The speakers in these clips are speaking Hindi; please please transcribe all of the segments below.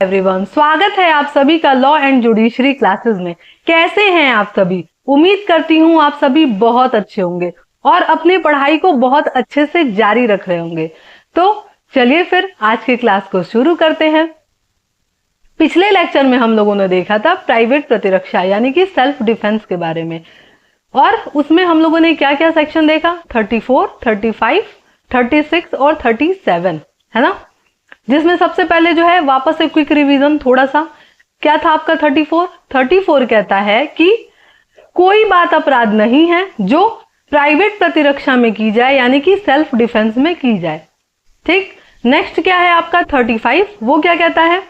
एवरीवन, स्वागत है आप सभी का लॉ एंड जुडिशरी क्लासेस में। कैसे हैं आप सभी? उम्मीद करती हूँ आप सभी बहुत अच्छे होंगे और अपनी पढ़ाई को बहुत अच्छे से जारी रख रहे होंगे। तो चलिए फिर आज की क्लास को शुरू करते हैं। पिछले लेक्चर में हम लोगों ने देखा था प्राइवेट प्रतिरक्षा यानी कि सेल्फ डिफेंस के बारे में, और उसमें हम लोगों ने क्या क्या सेक्शन देखा? 34, 35, 36 और 37, है ना? जिसमें सबसे पहले जो है वापस से क्विक रिवीजन थोड़ा सा, क्या था आपका 34 कहता है कि कोई बात अपराध नहीं है जो प्राइवेट प्रतिरक्षा में की जाए यानी कि सेल्फ डिफेंस में की जाए। ठीक, नेक्स्ट क्या है आपका 35? वो क्या कहता है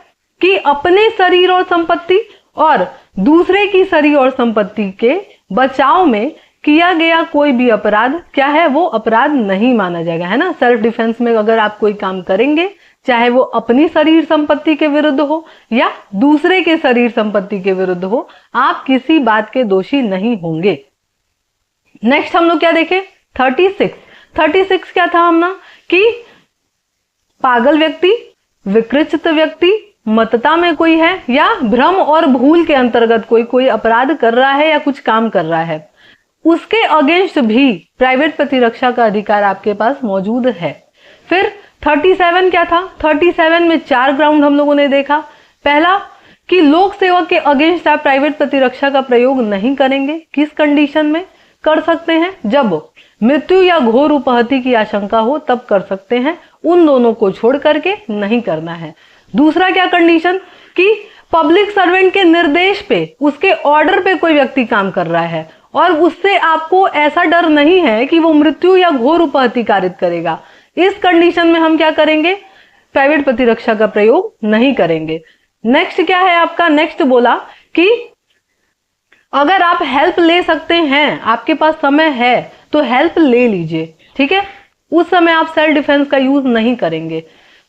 कि अपने शरीर और संपत्ति और दूसरे की शरीर और संपत्ति के बचाव में किया गया कोई भी अपराध क्या है, वो अपराध नहीं माना जाएगा, है ना। सेल्फ डिफेंस में अगर आप कोई काम करेंगे, चाहे वो अपनी शरीर संपत्ति के विरुद्ध हो या दूसरे के शरीर संपत्ति के विरुद्ध हो, आप किसी बात के दोषी नहीं होंगे। नेक्स्ट हम लोग क्या देखें? 36 क्या था हमने कि पागल व्यक्ति, विकृत व्यक्ति, मतता में कोई है या भ्रम और भूल के अंतर्गत कोई अपराध कर रहा है या कुछ काम कर रहा है, उसके अगेंस्ट भी प्राइवेट प्रतिरक्षा का अधिकार आपके पास मौजूद है। फिर 37 क्या था? 37 में 4 ग्राउंड हम लोगों ने देखा। पहला कि लोक सेवक के अगेंस्ट आप प्राइवेट प्रतिरक्षा का प्रयोग नहीं करेंगे। किस कंडीशन में कर सकते हैं? जब मृत्यु या घोर उपहति की आशंका हो तब कर सकते हैं, उन दोनों को छोड़ करके नहीं करना है। दूसरा क्या कंडीशन कि पब्लिक सर्वेंट के निर्देश पे, उसके ऑर्डर पे कोई व्यक्ति काम कर रहा है और उससे आपको ऐसा डर नहीं है कि वो मृत्यु या घोर उपहति कारित करेगा। इस कंडीशन में हम क्या करेंगे? प्राइवेट प्रतिरक्षा का प्रयोग नहीं करेंगे। नेक्स्ट क्या है आपका? नेक्स्ट बोला कि अगर आप हेल्प ले सकते हैं, आपके पास समय है तो हेल्प ले लीजिए, ठीक है। उस समय आप सेल्फ डिफेंस का यूज नहीं करेंगे।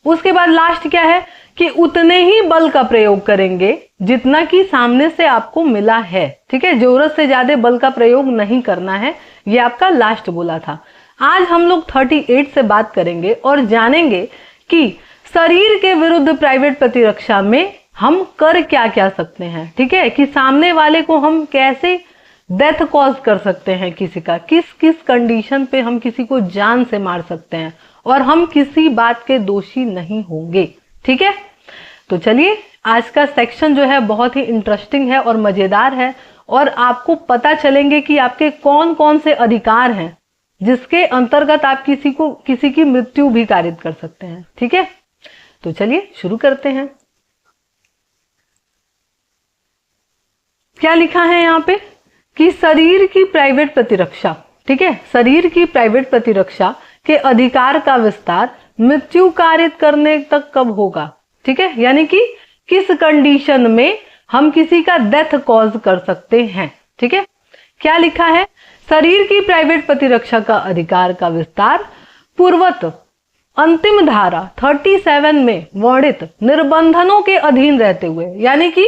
उसके बाद लास्ट क्या है कि उतने ही बल का प्रयोग करेंगे जितना कि सामने से आपको मिला है, ठीक है। जरूरत से ज्यादा बल का प्रयोग नहीं करना है, ये आपका लास्ट बोला था। आज हम लोग 38 से बात करेंगे और जानेंगे कि शरीर के विरुद्ध प्राइवेट प्रतिरक्षा में हम कर क्या क्या सकते हैं, ठीक है। कि सामने वाले को हम कैसे डेथ कॉज कर सकते हैं, किसी का किस किस कंडीशन पे हम किसी को जान से मार सकते हैं और हम किसी बात के दोषी नहीं होंगे, ठीक है। तो चलिए, आज का सेक्शन जो है बहुत ही इंटरेस्टिंग है और मजेदार है, और आपको पता चलेंगे कि आपके कौन कौन से अधिकार हैं जिसके अंतर्गत आप किसी की मृत्यु भी कारित कर सकते हैं, ठीक है। तो चलिए शुरू करते हैं। क्या लिखा है यहाँ पे कि शरीर की प्राइवेट प्रतिरक्षा, ठीक है, शरीर की प्राइवेट प्रतिरक्षा के अधिकार का विस्तार मृत्यु कारित करने तक कब होगा, ठीक है। यानी कि किस कंडीशन में हम किसी का डेथ कॉज कर सकते हैं, ठीक है। क्या लिखा है? शरीर की प्राइवेट प्रतिरक्षा का अधिकार का विस्तार पूर्वत अंतिम धारा 37 में वर्णित निर्बंधनों के अधीन रहते हुए, यानी कि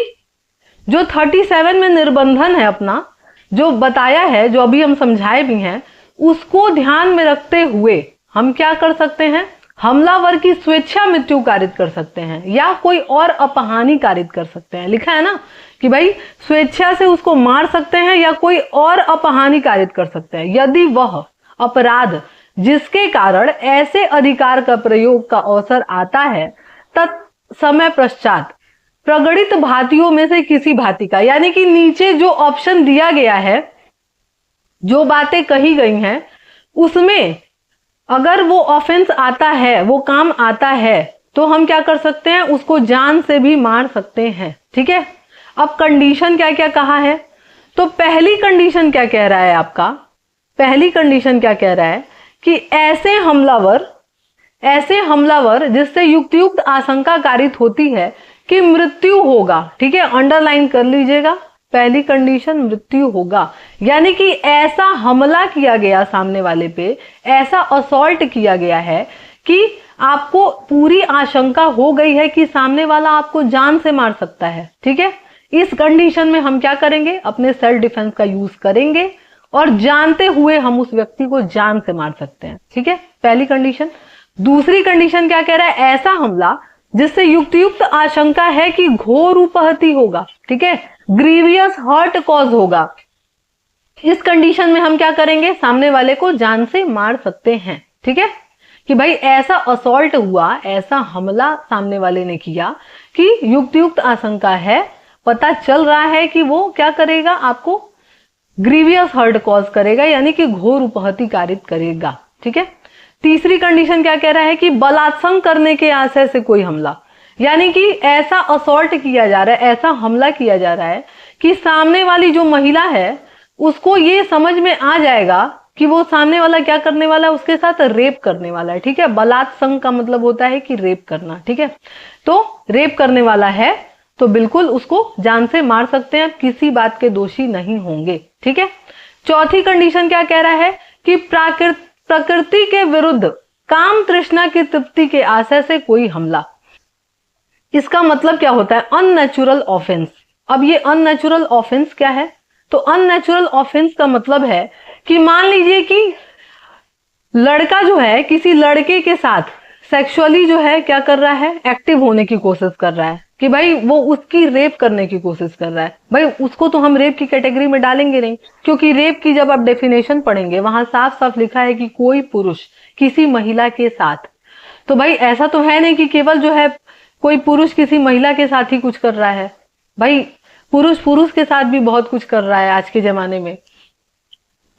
जो 37 में निर्बंधन है अपना, जो बताया है, जो अभी हम समझाए भी हैं, उसको ध्यान में रखते हुए हम क्या कर सकते हैं? हमलावर की स्वेच्छा मृत्यु कारित कर सकते हैं या कोई और अपहानि कारित कर सकते हैं। लिखा है ना कि भाई स्वेच्छा से उसको मार सकते हैं या कोई और अपहानि कारित कर सकते हैं, यदि वह अपराध जिसके कारण ऐसे अधिकार का प्रयोग का अवसर आता है तत्समय पश्चात प्रगणित भातियों में से किसी भांति का, यानी कि नीचे जो ऑप्शन दिया गया है, जो बातें कही गई हैं, उसमें अगर वो ऑफेंस आता है, वो काम आता है, तो हम क्या कर सकते हैं? उसको जान से भी मार सकते हैं, ठीक है। अब कंडीशन क्या क्या कहा है? तो पहली कंडीशन क्या कह रहा है आपका? पहली कंडीशन क्या कह रहा है कि ऐसे हमलावर जिससे युक्तियुक्त आशंका कारित होती है कि मृत्यु होगा, ठीक है, अंडरलाइन कर लीजिएगा, पहली कंडीशन मृत्यु होगा। यानी कि ऐसा हमला किया गया सामने वाले पे, ऐसा असॉल्ट किया गया है कि आपको पूरी आशंका हो गई है कि सामने वाला आपको जान से मार सकता है, ठीक है। इस कंडीशन में हम क्या करेंगे? अपने सेल्फ डिफेंस का यूज करेंगे और जानते हुए हम उस व्यक्ति को जान से मार सकते हैं, ठीक है, पहली कंडीशन। दूसरी कंडीशन क्या कह रहा है? ऐसा हमला जिससे युक्त आशंका है कि घोर उपहति होगा, ठीक है, ग्रीवियस हर्ट कॉज होगा। इस कंडीशन में हम क्या करेंगे, सामने वाले को जान से मार सकते हैं, ठीक है, कि भाई ऐसा असॉल्ट हुआ, ऐसा हमला सामने वाले ने किया कि युक्त आशंका है, पता चल रहा है कि वो क्या करेगा, आपको ग्रीवियस हर्ट कॉज करेगा, यानी कि घोर उपहति कारित करेगा, ठीक है। तीसरी कंडीशन क्या कह रहा है कि बलात्संग करने के आशय से कोई हमला, यानी कि ऐसा असॉल्ट किया जा रहा है, ऐसा हमला किया जा रहा है कि सामने वाली जो महिला है उसको ये समझ में आ जाएगा कि वो सामने वाला क्या करने वाला है, उसके साथ रेप करने वाला है, ठीक है। बलात्संग का मतलब होता है कि रेप करना, ठीक है। तो रेप करने वाला है तो बिल्कुल उसको जान से मार सकते हैं, किसी बात के दोषी नहीं होंगे, ठीक है। चौथी कंडीशन क्या कह रहा है कि प्रकृति के विरुद्ध काम तृष्णा की तृप्ति के आशय से कोई हमला। इसका मतलब क्या होता है, अननेचुरल ऑफेंस। अब ये अननेचुरल ऑफेंस क्या है, तो अननेचुरल ऑफेंस का मतलब है कि मान लीजिए कि लड़का जो है किसी लड़के के साथ सेक्सुअली जो है क्या कर रहा है, एक्टिव होने की कोशिश कर रहा है, कि भाई वो उसकी रेप करने की कोशिश कर रहा है। भाई उसको तो हम रेप की कैटेगरी में डालेंगे नहीं, क्योंकि रेप की जब आप डेफिनेशन पढ़ेंगे वहां साफ साफ लिखा है कि कोई पुरुष किसी महिला के साथ। तो भाई ऐसा तो है नहीं कि केवल जो है कोई पुरुष किसी महिला के साथ ही कुछ कर रहा है, भाई पुरुष पुरुष के साथ भी बहुत कुछ कर रहा है आज के जमाने में।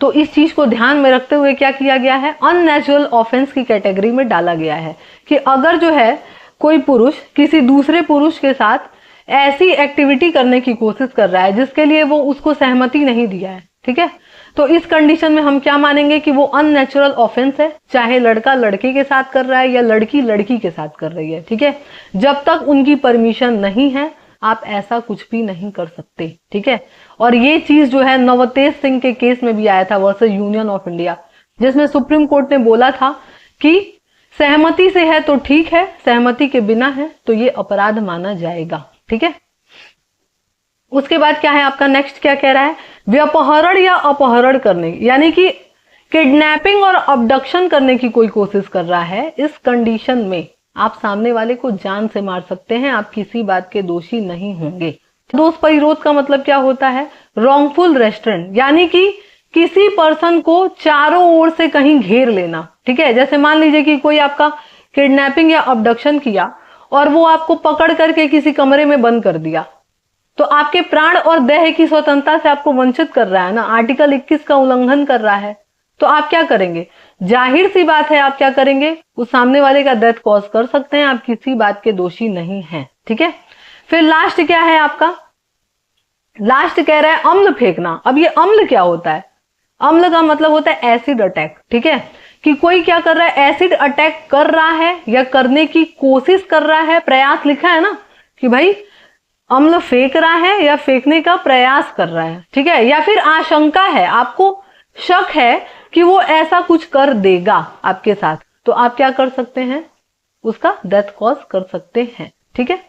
तो इस चीज को ध्यान में रखते हुए क्या किया गया है, अननेचुरल ऑफेंस की कैटेगरी में डाला गया है कि अगर जो है कोई पुरुष किसी दूसरे पुरुष के साथ ऐसी एक्टिविटी करने की कोशिश कर रहा है जिसके लिए वो उसको सहमति नहीं दिया है, ठीक है, तो इस कंडीशन में हम क्या मानेंगे कि वो अननेचुरल ऑफेंस है, चाहे लड़का लड़के के साथ कर रहा है या लड़की लड़की के साथ कर रही है, ठीक है। जब तक उनकी परमिशन नहीं है आप ऐसा कुछ भी नहीं कर सकते, ठीक है। और ये चीज जो है नवतेज सिंह के केस में भी आया था वर्सेस यूनियन ऑफ इंडिया, जिसमें सुप्रीम कोर्ट ने बोला था कि सहमति से है तो ठीक है, सहमति के बिना है तो ये अपराध माना जाएगा, ठीक है। उसके बाद क्या है आपका नेक्स्ट क्या कह रहा है, व्यपहरण या अपहरण करने, यानी कि किडनैपिंग और अबडक्शन करने की कोई कोशिश कर रहा है। इस कंडीशन में आप सामने वाले को जान से मार सकते हैं, आप किसी बात के दोषी नहीं होंगे। दोष परिरोध का मतलब क्या होता है, रॉन्गफुल रेस्ट्रेंट, यानी कि किसी पर्सन को चारों ओर से कहीं घेर लेना, ठीक है। जैसे मान लीजिए कि कोई आपका किडनैपिंग या अबडक्शन किया और वो आपको पकड़ करके किसी कमरे में बंद कर दिया, तो आपके प्राण और देह की स्वतंत्रता से आपको वंचित कर रहा है ना, आर्टिकल 21 का उल्लंघन कर रहा है। तो आप क्या करेंगे, जाहिर सी बात है आप क्या करेंगे, उस सामने वाले का डेथ कॉज कर सकते हैं, आप किसी बात के दोषी नहीं हैं, ठीक है। फिर लास्ट क्या है आपका, लास्ट कह रहा है अम्ल फेंकना। अब ये अम्ल क्या होता है, अम्ल का मतलब होता है एसिड अटैक, ठीक है, कि कोई क्या कर रहा है, एसिड अटैक कर रहा है या करने की कोशिश कर रहा है, प्रयास लिखा है ना कि भाई अम्ल फेंक रहा है या फेंकने का प्रयास कर रहा है, ठीक है, या फिर आशंका है, आपको शक है कि वो ऐसा कुछ कर देगा आपके साथ, तो आप क्या कर सकते हैं, उसका डेथ कॉज कर सकते हैं, ठीक है।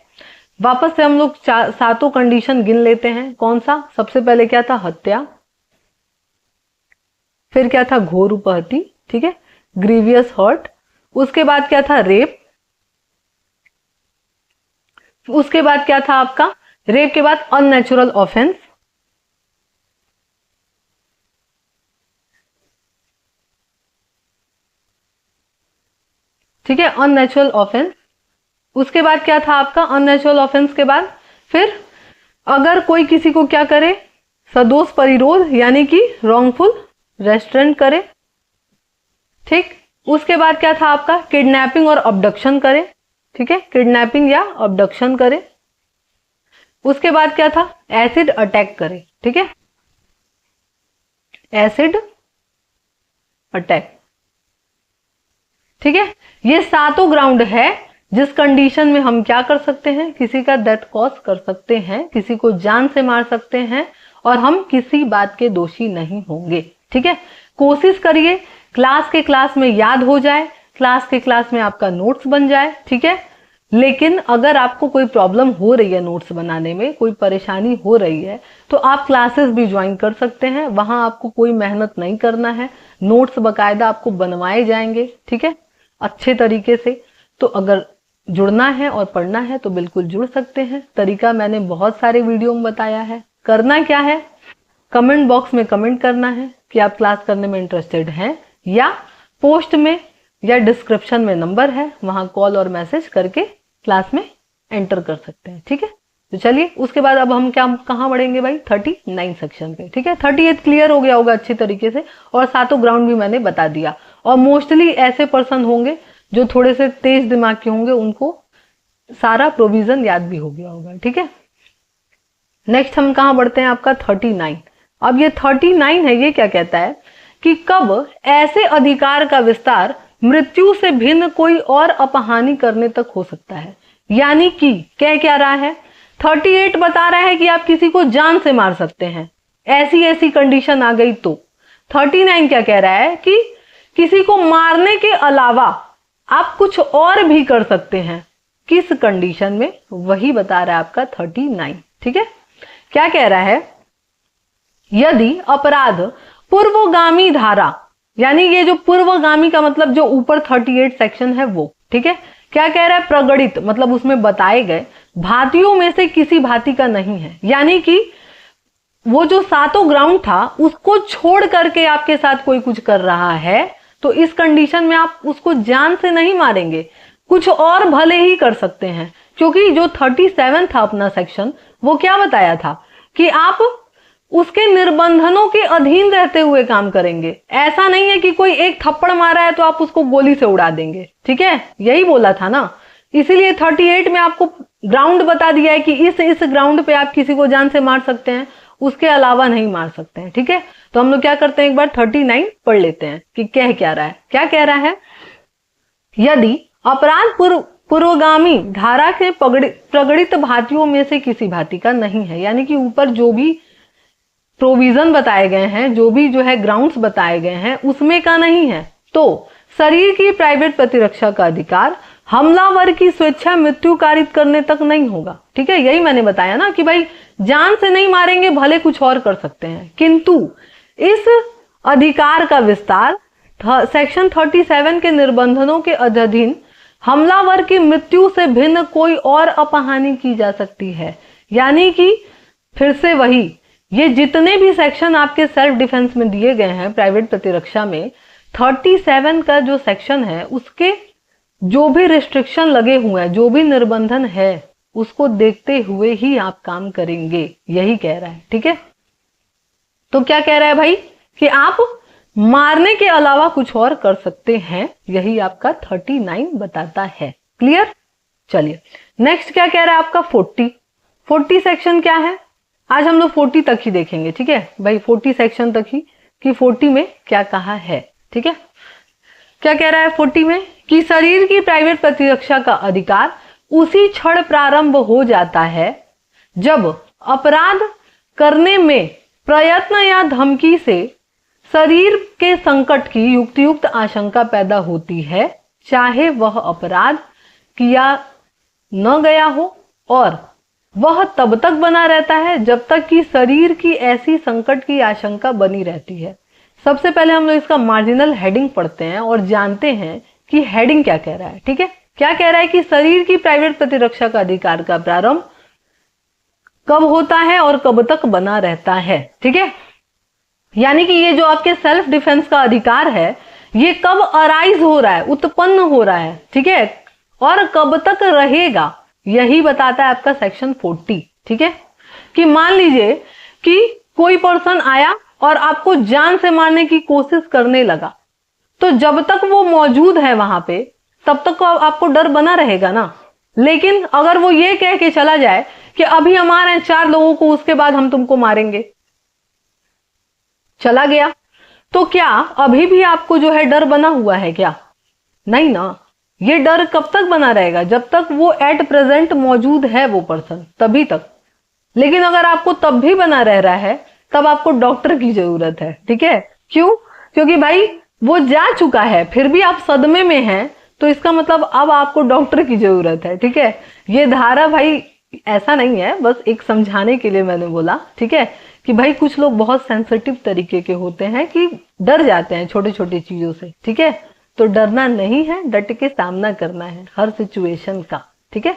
वापस से हम लोग सातों कंडीशन गिन लेते हैं। कौन सा, सबसे पहले क्या था, हत्या, फिर क्या था, घोर उपहति, ठीक है, ग्रीवियस हर्ट, उसके बाद क्या था, रेप, उसके बाद क्या था आपका, रेप के बाद अननेचुरल ऑफेंस, ठीक है, अननेचुरल ऑफेंस। उसके बाद क्या था आपका, अननेचुरल ऑफेंस के बाद फिर अगर कोई किसी को क्या करे, सदोष परिरोध, यानी कि रॉन्गफुल रेस्ट्रेंट करे, ठीक। उसके बाद क्या था आपका, किडनैपिंग और अबडक्शन करे, ठीक है, किडनैपिंग या अबडक्शन करे। उसके बाद क्या था, एसिड अटैक करे, ठीक है, एसिड अटैक, ठीक है। ये सातों ग्राउंड है जिस कंडीशन में हम क्या कर सकते हैं, किसी का डेथ कॉज कर सकते हैं, किसी को जान से मार सकते हैं और हम किसी बात के दोषी नहीं होंगे, ठीक है। कोशिश करिए क्लास में याद हो जाए, क्लास में आपका नोट्स बन जाए, ठीक है। लेकिन अगर आपको कोई प्रॉब्लम हो रही है नोट्स बनाने में, कोई परेशानी हो रही है, तो आप क्लासेस भी ज्वाइन कर सकते हैं, वहां आपको कोई मेहनत नहीं करना है, नोट्स बकायदा आपको बनवाए जाएंगे, ठीक है, अच्छे तरीके से। तो अगर जुड़ना है और पढ़ना है तो बिल्कुल जुड़ सकते हैं। तरीका मैंने बहुत सारे वीडियो में बताया है। करना क्या है, कमेंट बॉक्स में कमेंट करना है कि आप क्लास करने में इंटरेस्टेड हैं, या पोस्ट में या डिस्क्रिप्शन में नंबर है, वहां कॉल और मैसेज करके क्लास में एंटर कर सकते हैं। ठीक है, तो चलिए उसके बाद अब हम क्या कहाँ बढ़ेंगे भाई, 39 सेक्शन पे। ठीक है, 38 क्लियर हो गया होगा अच्छी तरीके से, और सातों ग्राउंड भी मैंने बता दिया। और मोस्टली ऐसे पर्सन होंगे जो थोड़े से तेज दिमाग के होंगे, उनको सारा प्रोविजन याद भी हो गया होगा। ठीक है, नेक्स्ट हम कहाँ बढ़ते हैं, आपका 39। अब ये 39 है, ये क्या कहता है कि कब ऐसे अधिकार का विस्तार मृत्यु से भिन्न कोई और अपहानि करने तक हो सकता है। यानी कि कह क्या रहा है, 38 बता रहा है कि आप किसी को जान से मार सकते हैं, ऐसी ऐसी कंडीशन आ गई तो। 39 क्या कह रहा है कि किसी को मारने के अलावा आप कुछ और भी कर सकते हैं। किस कंडीशन में, वही बता रहा है आपका 39। ठीक है, क्या कह रहा है, यदि अपराध पूर्वगामी धारा, यानी ये जो पूर्वगामी का मतलब जो ऊपर 38 सेक्शन है वो, ठीक है, क्या कह रहा है, प्रगणित मतलब उसमें बताए गए भातियों में से किसी भांति का नहीं है। यानी कि वो जो सातों ग्राउंड था उसको छोड़ करके आपके साथ कोई कुछ कर रहा है, तो इस कंडीशन में आप उसको जान से नहीं मारेंगे, कुछ और भले ही कर सकते हैं। क्योंकि जो 37 था अपना सेक्शन, वो क्या बताया था कि आप उसके निर्बंधनों के अधीन रहते हुए काम करेंगे। ऐसा नहीं है कि कोई एक थप्पड़ मारा है तो आप उसको गोली से उड़ा देंगे। ठीक है, यही बोला था ना, इसीलिए 38 में आपको ग्राउंड बता दिया है कि इस ग्राउंड पे आप किसी को जान से मार सकते हैं, उसके अलावा नहीं मार सकते हैं। ठीक है, तो हम लोग क्या करते हैं, एक बार 39 पढ़ लेते हैं कि कह क्या रहा है। क्या कह रहा है, यदि अपराध पूर्वगामी धारा के प्रगणित भातियों में से किसी भांति का नहीं है, यानी कि ऊपर जो भी प्रोविजन बताए गए हैं, जो भी जो है ग्राउंड्स बताए गए हैं, उसमें का नहीं है, तो शरीर की प्राइवेट प्रतिरक्षा का अधिकार हमलावर की स्वेच्छा मृत्यु कारित करने तक नहीं होगा। ठीक है, यही मैंने बताया ना कि भाई जान से नहीं मारेंगे, भले कुछ और कर सकते हैं, किंतु इस अधिकार का विस्तार सेक्शन 37 के निर्बंधनों के अधीन हमलावर की मृत्यु से भिन्न कोई और अपहानि की जा सकती है। यानी कि फिर से वही, ये जितने भी सेक्शन आपके सेल्फ डिफेंस में दिए गए हैं प्राइवेट प्रतिरक्षा में, 37 का जो सेक्शन है उसके जो भी रिस्ट्रिक्शन लगे हुए हैं, जो भी निर्बंधन है, उसको देखते हुए ही आप काम करेंगे, यही कह रहा है। ठीक है, तो क्या कह रहा है भाई कि आप मारने के अलावा कुछ और कर सकते हैं, यही आपका 39 बताता है। क्लियर, चलिए नेक्स्ट क्या कह रहा है आपका 40 सेक्शन क्या है, आज हम लोग 40 तक ही देखेंगे। ठीक है भाई, 40 सेक्शन तक ही कि 40 में क्या कहा है। ठीक है, क्या कह रहा है 40 में कि शरीर की प्राइवेट प्रतिरक्षा का अधिकार उसी क्षण प्रारंभ हो जाता है जब अपराध करने में प्रयत्न या धमकी से शरीर के संकट की युक्त आशंका पैदा होती है, चाहे वह अपराध किया न गया हो, और वह तब तक बना रहता है जब तक कि शरीर की ऐसी संकट की आशंका बनी रहती है। सबसे पहले हम लोग इसका मार्जिनल हेडिंग पढ़ते हैं और जानते हैं कि हेडिंग क्या कह रहा है। ठीक है, क्या कह रहा है कि शरीर की प्राइवेट प्रतिरक्षा का अधिकार का प्रारंभ कब होता है और कब तक बना रहता है। ठीक है, यानी कि ये जो आपके सेल्फ डिफेंस का अधिकार है, ये कब अराइज हो रहा है, उत्पन्न हो रहा है। ठीक है, और कब तक रहेगा, यही बताता है आपका सेक्शन 40। ठीक है, कि मान लीजिए कि कोई पर्सन आया और आपको जान से मारने की कोशिश करने लगा, तो जब तक वो मौजूद है वहां पे, तब तक आपको डर बना रहेगा ना। लेकिन अगर वो ये कह के चला जाए कि अभी हम आ रहे हैं 4 लोगों को, उसके बाद हम तुमको मारेंगे, चला गया, तो क्या अभी भी आपको जो है डर बना हुआ है क्या? नहीं ना। ये डर कब तक बना रहेगा? जब तक वो एट प्रेजेंट मौजूद है वो पर्सन, तभी तक। लेकिन अगर आपको तब भी बना रह रहा है, तब आपको डॉक्टर की जरूरत है। ठीक है, क्यों? क्योंकि भाई वो जा चुका है, फिर भी आप सदमे में हैं, तो इसका मतलब अब आपको डॉक्टर की जरूरत है। ठीक है, ये धारा भाई ऐसा नहीं है, बस एक समझाने के लिए मैंने बोला। ठीक है, कि भाई कुछ लोग बहुत सेंसिटिव तरीके के होते हैं कि डर जाते हैं छोटी छोटी चीजों से। ठीक है, तो डरना नहीं है, डट के सामना करना है हर सिचुएशन का। ठीक है,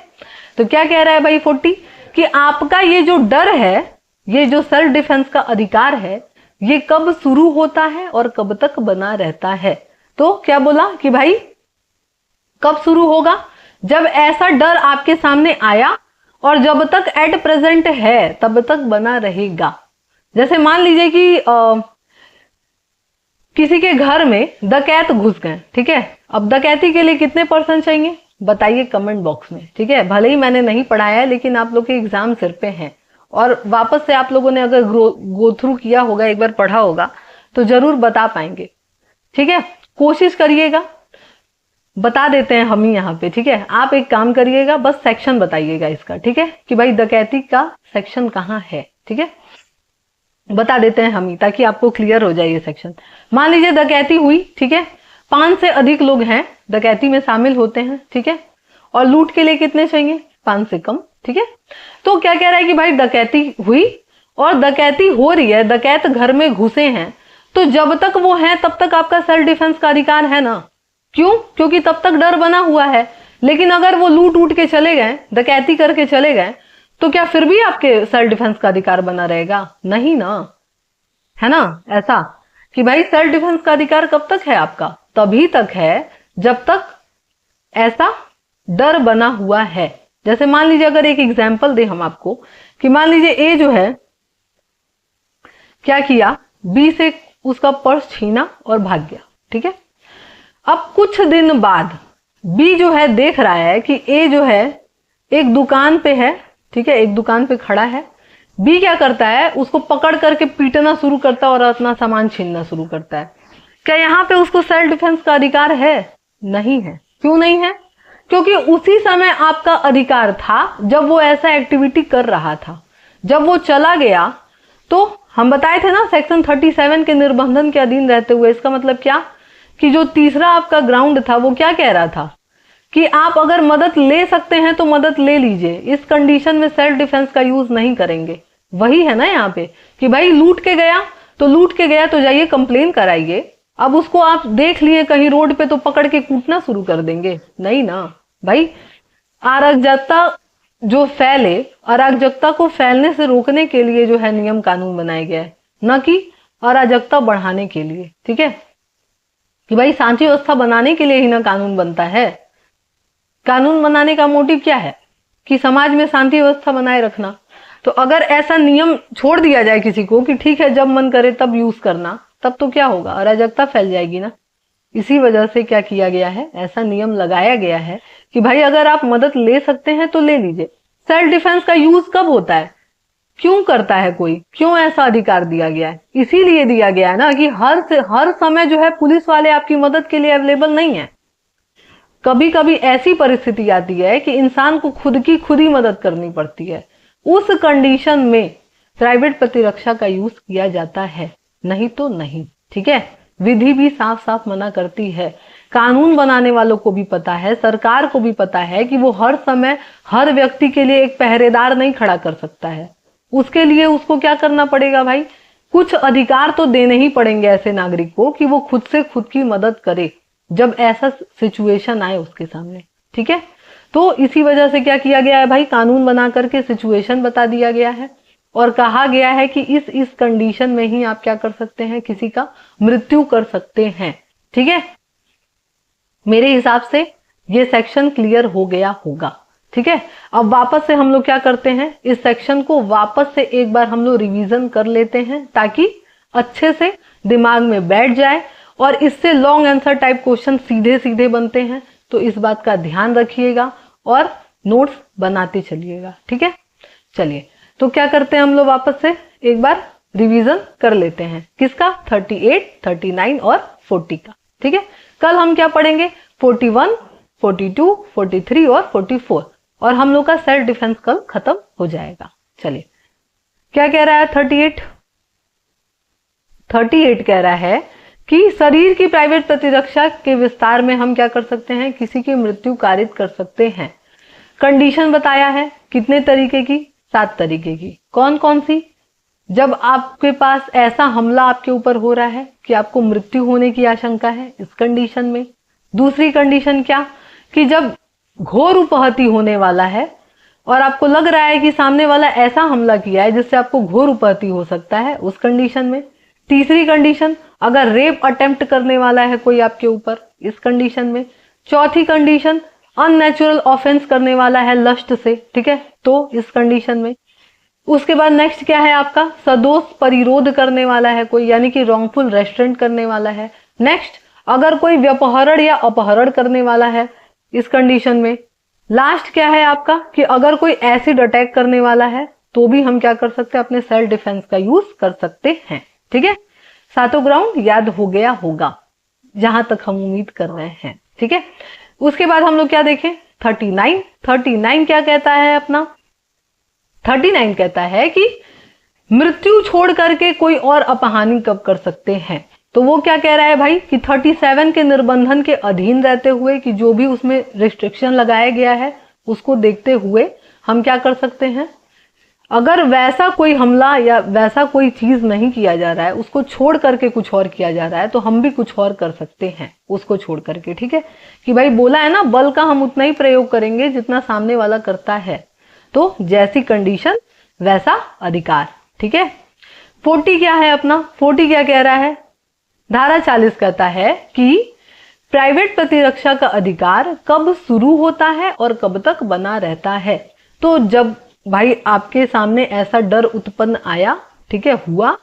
तो क्या कह रहा है भाई 40 कि आपका ये जो डर है, ये जो सेल्फ डिफेंस का अधिकार है, ये कब शुरू होता है और कब तक बना रहता है। तो क्या बोला कि भाई कब शुरू होगा, जब ऐसा डर आपके सामने आया और जब तक एट प्रेजेंट है तब तक बना रहेगा। जैसे मान लीजिए कि किसी के घर में डकैत घुस गए, ठीक है, अब डकैती के लिए कितने पर्सन चाहिए बताइए कमेंट बॉक्स में। ठीक है, भले ही मैंने नहीं पढ़ाया है लेकिन आप लोग के एग्जाम सिर पे हैं और वापस से आप लोगों ने अगर गो थ्रू किया होगा, एक बार पढ़ा होगा तो जरूर बता पाएंगे। ठीक है, कोशिश करिएगा, बता देते हैं हम ही यहाँ पे। ठीक है, आप एक काम करिएगा, बस सेक्शन बताइएगा इसका। ठीक है, कि भाई डकैती का सेक्शन कहाँ है। ठीक है, बता देते हैं हम ही, ताकि आपको क्लियर हो जाए ये सेक्शन। मान लीजिए डकैती हुई, ठीक है, 5 से अधिक लोग हैं डकैती में शामिल होते हैं। ठीक है, और लूट के लिए कितने चाहिए, 5 से कम। ठीक है, तो क्या कह रहा है कि भाई डकैती हुई और डकैती हो रही है, डकैत घर में घुसे हैं, तो जब तक वो हैं तब तक आपका सेल्फ डिफेंस का अधिकार है ना। क्यों, क्योंकि तब तक डर बना हुआ है। लेकिन अगर वो लूट उठ के चले गए, डकैती करके चले गए, तो क्या फिर भी आपके सेल्फ डिफेंस का अधिकार बना रहेगा, नहीं ना, है ना। ऐसा कि भाई सेल्फ डिफेंस का अधिकार कब तक है आपका, तभी तक है जब तक ऐसा डर बना हुआ है। जैसे मान लीजिए अगर एक एग्जांपल दे हम आपको कि मान लीजिए ए जो है क्या किया, बी से उसका पर्स छीना और भाग गया। ठीक है, अब कुछ दिन बाद बी जो है देख रहा है कि ए जो है एक दुकान पे है। ठीक है, एक दुकान पे खड़ा है। बी क्या करता है, उसको पकड़ करके पीटना शुरू करता है और अपना सामान छीनना शुरू करता है। क्या यहाँ पे उसको सेल्फ डिफेंस का अधिकार है, नहीं है। क्यों नहीं है, क्योंकि उसी समय आपका अधिकार था जब वो ऐसा एक्टिविटी कर रहा था। जब वो चला गया तो हम बताए थे ना सेक्शन 37 के निर्बंधन के अधीन रहते हुए, इसका मतलब क्या कि जो तीसरा आपका ग्राउंड था वो क्या कह रहा था कि आप अगर मदद ले सकते हैं तो मदद ले लीजिए, इस कंडीशन में सेल्फ डिफेंस का यूज नहीं करेंगे। वही है ना यहाँ पे कि भाई लूट के गया तो जाइए कंप्लेन कराइए। अब उसको आप देख लिए कहीं रोड पे तो पकड़ के कूटना शुरू कर देंगे, नहीं ना भाई। अराजकता जो फैले, अराजकता को फैलने से रोकने के लिए जो है नियम कानून बनाया गया है, न कि अराजकता बढ़ाने के लिए। ठीक है, कि भाई शांति व्यवस्था बनाने के लिए ही ना कानून बनता है। कानून बनाने का मोटिव क्या है कि समाज में शांति व्यवस्था बनाए रखना। तो अगर ऐसा नियम छोड़ दिया जाए किसी को कि ठीक है जब मन करे तब यूज करना, तब तो क्या होगा, अराजकता फैल जाएगी ना। इसी वजह से क्या किया गया है, ऐसा नियम लगाया गया है कि भाई अगर आप मदद ले सकते हैं तो ले लीजिए। सेल्फ डिफेंस का यूज कब होता है, क्यों करता है कोई, क्यों ऐसा अधिकार दिया गया है, इसीलिए दिया गया है ना कि हर समय जो है पुलिस वाले आपकी मदद के लिए अवेलेबल नहीं है। कभी कभी ऐसी परिस्थिति आती है कि इंसान को खुद ही मदद करनी पड़ती है। उस कंडीशन में प्राइवेट प्रतिरक्षा का यूज किया जाता है, नहीं तो नहीं। ठीक है, विधि भी साफ साफ मना करती है। कानून बनाने वालों को भी पता है, सरकार को भी पता है कि वो हर समय हर व्यक्ति के लिए एक पहरेदार नहीं खड़ा कर सकता है। उसके लिए उसको क्या करना पड़ेगा भाई, कुछ अधिकार तो देने ही पड़ेंगे ऐसे नागरिक को कि वो खुद से खुद की मदद करे जब ऐसा सिचुएशन आए उसके सामने। ठीक है, तो इसी वजह से क्या किया गया है भाई, कानून बना करके सिचुएशन बता दिया गया है और कहा गया है कि इस कंडीशन में ही आप क्या कर सकते हैं, किसी का मृत्यु कर सकते हैं। ठीक है, मेरे हिसाब से ये सेक्शन क्लियर हो गया होगा। ठीक है, अब वापस से हम लोग क्या करते हैं, इस सेक्शन को वापस से एक बार हम लोग रिवीजन कर लेते हैं ताकि अच्छे से दिमाग में बैठ जाए और इससे लॉन्ग आंसर टाइप क्वेश्चन सीधे सीधे बनते हैं। तो इस बात का ध्यान रखिएगा और नोट्स बनाते चलिएगा। ठीक है, चलिए तो क्या करते हैं हम लोग वापस से एक बार रिवीजन कर लेते हैं, किसका, 38, 39 और 40 का। ठीक है, कल हम क्या पढ़ेंगे, 41, 42, 43 और 44 और हम लोग का सेल्फ डिफेंस कल खत्म हो जाएगा। चलिए क्या कह रहा है 38 कह रहा है कि शरीर की प्राइवेट प्रतिरक्षा के विस्तार में हम क्या कर सकते हैं, किसी की मृत्यु कारित कर सकते हैं। कंडीशन बताया है, कितने तरीके की, 7 तरीके की। कौन कौन सी, जब आपके पास ऐसा हमला आपके ऊपर हो रहा है कि आपको मृत्यु होने की आशंका है, इस कंडीशन में दूसरी कंडीशन क्या, कि जब घोर उपहति होने वाला है और आपको लग रहा है कि सामने वाला ऐसा हमला किया है जिससे आपको घोर उपहति हो सकता है, उस कंडीशन में। तीसरी कंडीशन, अगर रेप अटेम्प्ट करने वाला है कोई आपके ऊपर, इस कंडीशन में। चौथी कंडीशन, अननेचुरल ऑफेंस करने वाला है लस्ट से, ठीक है, तो इस कंडीशन में। उसके बाद नेक्स्ट क्या है आपका, सदोष परिरोध करने वाला है कोई, यानी कि रॉन्गफुल रेस्ट्रेंट करने वाला है। नेक्स्ट, अगर कोई व्यपहरण या अपहरण करने वाला है, इस कंडीशन में। लास्ट क्या है आपका, कि अगर कोई एसिड अटैक करने वाला है तो भी हम क्या कर सकते हैं, अपने सेल्फ डिफेंस का यूज कर सकते हैं। ठीक है, सातों ग्राउंड याद हो गया होगा जहां तक हम उम्मीद कर रहे हैं। ठीक है, उसके बाद हम लोग क्या देखें, 39 क्या कहता है अपना, 39 कहता है कि मृत्यु छोड़ करके कोई और अपहानि कब कर सकते हैं। तो वो क्या कह रहा है भाई, कि 37 के निर्बंधन के अधीन रहते हुए, कि जो भी उसमें रिस्ट्रिक्शन लगाया गया है उसको देखते हुए हम क्या कर सकते हैं, अगर वैसा कोई हमला या वैसा कोई चीज नहीं किया जा रहा है, उसको छोड़ करके कुछ और किया जा रहा है, तो हम भी कुछ और कर सकते हैं उसको छोड़ करके। ठीक है, कि भाई बोला है ना, बल का हम उतना ही प्रयोग करेंगे जितना सामने वाला करता है, तो जैसी कंडीशन वैसा अधिकार। ठीक है, 40 क्या है अपना, 40 क्या कह रहा है, धारा 40 कहता है कि प्राइवेट प्रतिरक्षा का अधिकार कब शुरू होता है और कब तक बना रहता है। तो जब भाई आपके सामने ऐसा डर उत्पन्न आया, ठीक है, हुआ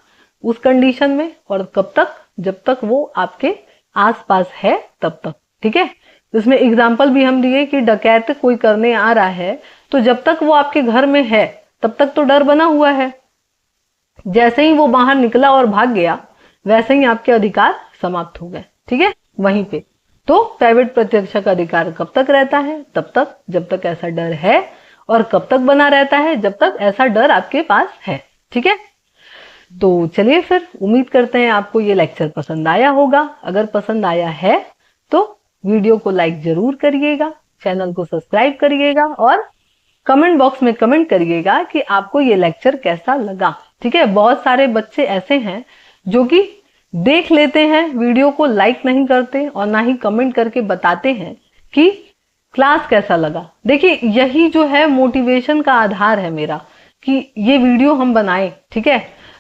उस कंडीशन में, और कब तक, जब तक वो आपके आसपास है तब तक। ठीक है, इसमें एग्जाम्पल भी हम दिए कि डकैत कोई करने आ रहा है, तो जब तक वो आपके घर में है तब तक तो डर बना हुआ है, जैसे ही वो बाहर निकला और भाग गया वैसे ही आपके अधिकार समाप्त हो गए। ठीक है, वहीं पे। तो प्राइवेट प्रतिरक्षा का अधिकार कब तक रहता है, तब तक जब तक ऐसा डर है, और कब तक बना रहता है, जब तक ऐसा डर आपके पास है। ठीक है, तो चलिए फिर, उम्मीद करते हैं आपको ये लेक्चर पसंद आया होगा। अगर पसंद आया है तो वीडियो को लाइक जरूर करिएगा, चैनल को सब्सक्राइब करिएगा, और कमेंट बॉक्स में कमेंट करिएगा कि आपको ये लेक्चर कैसा लगा। ठीक है, बहुत सारे बच्चे ऐसे हैं जो कि देख लेते हैं वीडियो को, लाइक नहीं करते और ना ही कमेंट करके बताते हैं कि क्लास कैसा लगा। देखिए, यही जो है मोटिवेशन का आधार है मेरा, कि ये वीडियो हम बनाएं। ठीक है,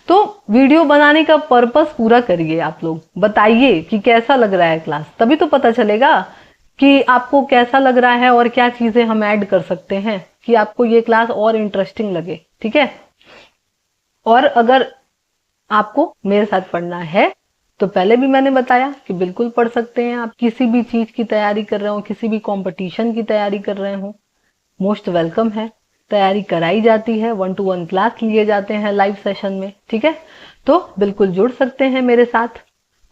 तो वीडियो बनाने का पर्पस पूरा करिए, आप लोग बताइए कि कैसा लग रहा है क्लास, तभी तो पता चलेगा कि आपको कैसा लग रहा है और क्या चीजें हम ऐड कर सकते हैं कि आपको ये क्लास और इंटरेस्टिंग लगे। ठीक है, और अगर आपको मेरे साथ पढ़ना है तो पहले भी मैंने बताया कि बिल्कुल पढ़ सकते हैं। आप किसी भी चीज की तैयारी कर रहे हो, किसी भी कंपटीशन की तैयारी कर रहे हो, मोस्ट वेलकम है। तैयारी कराई जाती है, 1-to-1 क्लास लिए जाते हैं लाइव सेशन में। ठीक है, तो बिल्कुल जुड़ सकते हैं मेरे साथ,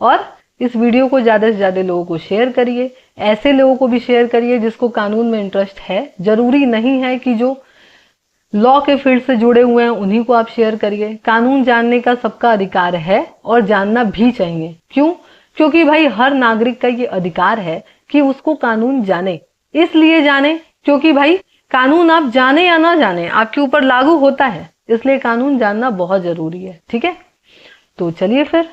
और इस वीडियो को ज्यादा से ज्यादा लोगों को शेयर करिए। ऐसे लोगों को भी शेयर करिए जिसको कानून में इंटरेस्ट है। जरूरी नहीं है कि जो लॉ के फील्ड से जुड़े हुए हैं उन्हीं को आप शेयर करिए। कानून जानने का सबका अधिकार है और जानना भी चाहिए। क्यों? क्योंकि भाई हर नागरिक का ये अधिकार है कि उसको कानून जाने। इसलिए जाने क्योंकि भाई कानून आप जाने या ना जाने आपके ऊपर लागू होता है, इसलिए कानून जानना बहुत जरूरी है। ठीक है, तो चलिए फिर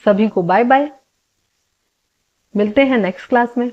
सभी को बाय बाय, मिलते हैं नेक्स्ट क्लास में।